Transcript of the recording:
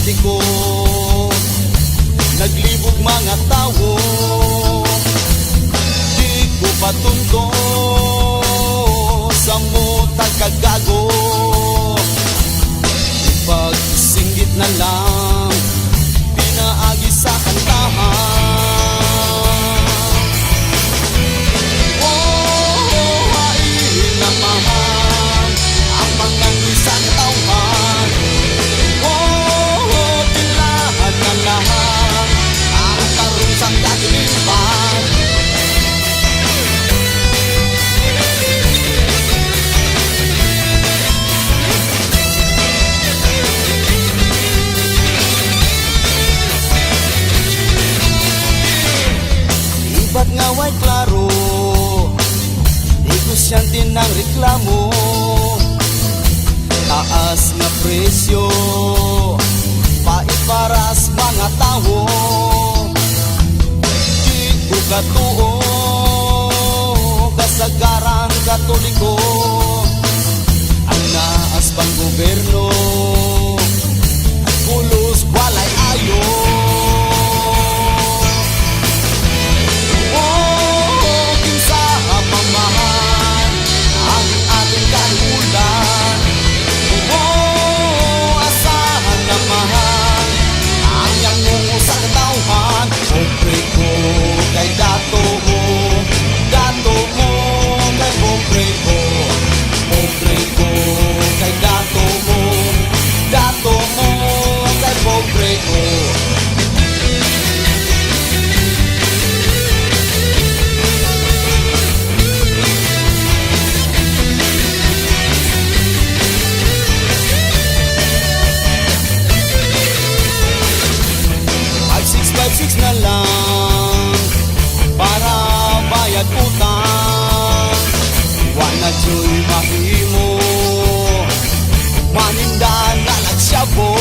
sulti ko. Naglibog mga tao, di ko patunto sa mutag kagago. Ipagsinggit na lang, pinaagi sa kantahan. Ba't nga way klaro, negosyante ng reklamo. Taas nga presyo, paiparas mga tao. Di ko katuo, kasagaran katoliko. Ang naas pang gobyerno, at pulos walay ayo. Six na lang para bayad utang. Wala joy mahimo, maninda na nagsyabo.